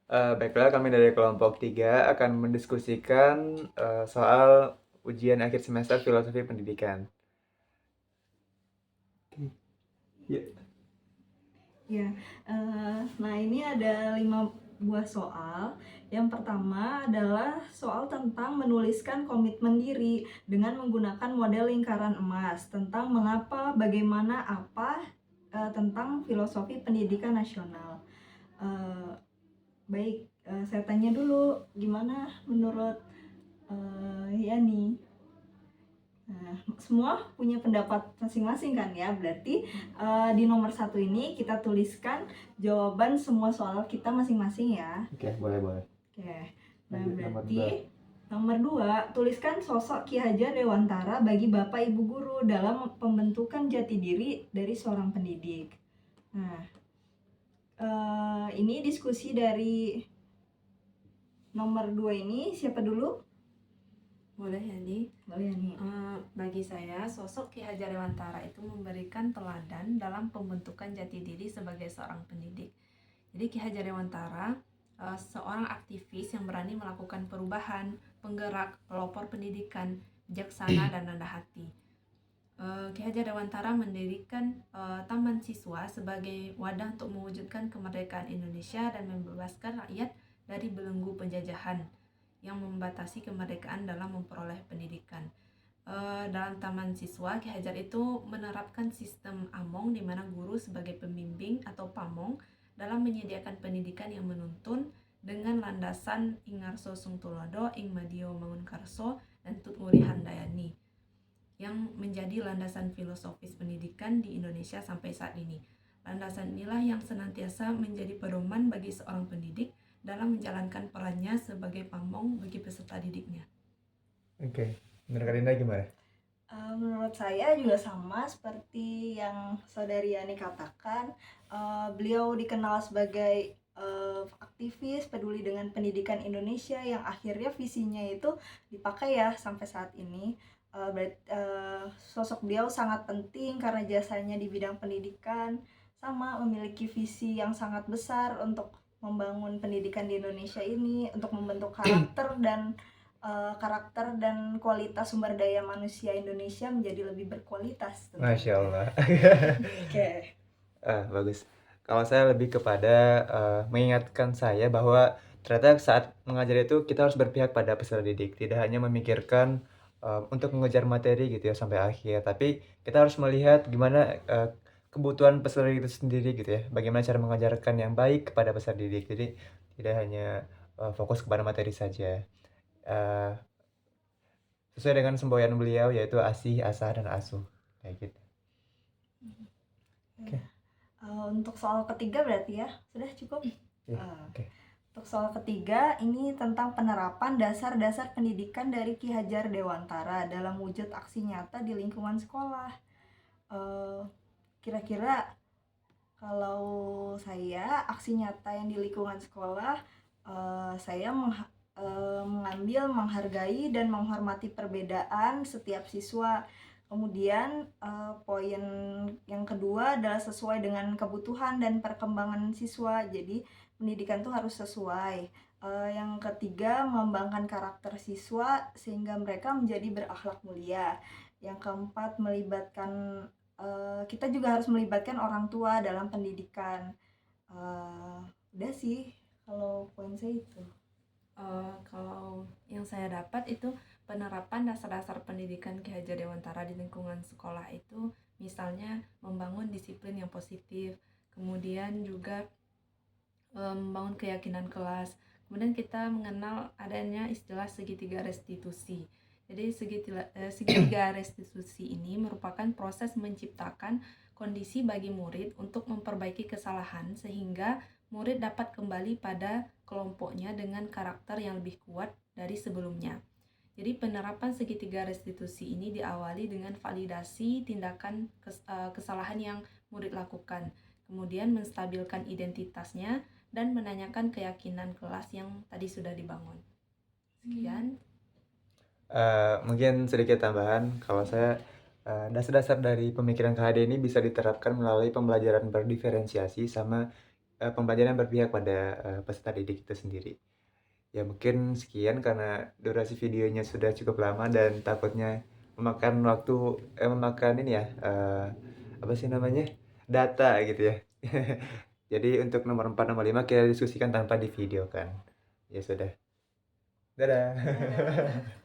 Baiklah, kami dari kelompok 3 akan mendiskusikan soal ujian akhir semester filosofi pendidikan. Ya. Ya, nah ini ada 5 buah soal. Yang pertama adalah soal tentang menuliskan komitmen diri dengan menggunakan model lingkaran emas tentang mengapa, bagaimana, apa tentang filosofi pendidikan nasional. Eh, Baik, saya tanya dulu, gimana menurut Yani? Nah, semua punya pendapat masing-masing kan ya. Berarti di nomor 1 ini kita tuliskan jawaban semua soal kita masing-masing ya. Oke, boleh. Oke. Nah, Lanjut berarti nomor 2, tuliskan sosok Ki Hajar Dewantara bagi Bapak Ibu guru dalam pembentukan jati diri dari seorang pendidik. Nah, ini diskusi dari nomor 2 ini siapa dulu? Boleh Yani. Boleh Yani. Bagi saya, sosok Ki Hajar Dewantara itu memberikan teladan dalam pembentukan jati diri sebagai seorang pendidik. Jadi Ki Hajar Dewantara seorang aktivis yang berani melakukan perubahan, penggerak, pelopor pendidikan, bijaksana dan rendah hati. Ki Hajar Dewantara mendirikan Taman Siswa sebagai wadah untuk mewujudkan kemerdekaan Indonesia dan membebaskan rakyat dari belenggu penjajahan yang membatasi kemerdekaan dalam memperoleh pendidikan. Dalam Taman Siswa, Ki Hajar itu menerapkan sistem among di mana guru sebagai pembimbing atau pamong dalam menyediakan pendidikan yang menuntun dengan landasan Ingarso Sungtulodo, Ing Madio Mangunkarso, dan Tut Nguri Handayani yang menjadi landasan filosofis pendidikan di Indonesia sampai saat ini. Landasan inilah yang senantiasa menjadi pedoman bagi seorang pendidik dalam menjalankan perannya sebagai pamong bagi peserta didiknya. Oke, menurut Kak Dinda gimana? Menurut saya juga sama seperti yang Saudari Yani katakan. Beliau dikenal sebagai aktivis peduli dengan pendidikan Indonesia yang akhirnya visinya itu dipakai ya sampai saat ini. Sosok beliau sangat penting karena jasanya di bidang pendidikan, sama memiliki visi yang sangat besar untuk membangun pendidikan di Indonesia ini, untuk membentuk karakter dan kualitas sumber daya manusia Indonesia menjadi lebih berkualitas tentunya. Masya Allah. Oke. Bagus. Kalau saya lebih kepada mengingatkan saya bahwa ternyata saat mengajar itu kita harus berpihak pada peserta didik, tidak hanya memikirkan untuk mengejar materi gitu ya sampai akhir, tapi kita harus melihat gimana kebutuhan peserta didik itu sendiri gitu ya, bagaimana cara mengajarkan yang baik kepada peserta didik. Jadi tidak hanya fokus kepada materi saja. Eh, Sesuai dengan semboyan beliau yaitu asih, asah, dan asuh kayak gitu. Oke. Untuk soal ketiga berarti ya sudah cukup. Oke. Untuk soal ketiga ini tentang penerapan dasar-dasar pendidikan dari Ki Hajar Dewantara dalam wujud aksi nyata di lingkungan sekolah. Kira-kira kalau saya aksi nyata yang di lingkungan sekolah, saya mengambil, menghargai dan menghormati perbedaan setiap siswa. Kemudian poin yang kedua adalah sesuai dengan kebutuhan dan perkembangan siswa. Jadi pendidikan itu harus sesuai. Yang ketiga, mengembangkan karakter siswa sehingga mereka menjadi berakhlak mulia. Yang keempat, kita juga harus melibatkan orang tua dalam pendidikan. Udah sih kalau poin saya itu. Kalau yang saya dapat itu penerapan dasar-dasar pendidikan Ki Hajar Dewantara di lingkungan sekolah itu misalnya membangun disiplin yang positif, kemudian juga membangun keyakinan kelas. Kemudian kita mengenal adanya istilah segitiga restitusi. Jadi segitiga restitusi ini merupakan proses menciptakan kondisi bagi murid untuk memperbaiki kesalahan sehingga murid dapat kembali pada kelompoknya dengan karakter yang lebih kuat dari sebelumnya. Jadi penerapan segitiga restitusi ini diawali dengan validasi tindakan kesalahan yang murid lakukan, kemudian menstabilkan identitasnya dan menanyakan keyakinan kelas yang tadi sudah dibangun. Sekian. Mungkin sedikit tambahan, kalau saya dasar-dasar dari pemikiran KHD ini bisa diterapkan melalui pembelajaran berdiferensiasi sama pembelajaran berpihak pada, peserta didik itu sendiri. Ya mungkin sekian karena durasi videonya sudah cukup lama dan takutnya memakan waktu memakan ini ya, apa sih namanya, data gitu ya. Jadi untuk nomor 4, nomor 5 kita diskusikan tanpa divideokan. Ya sudah. Dadah. Dadah.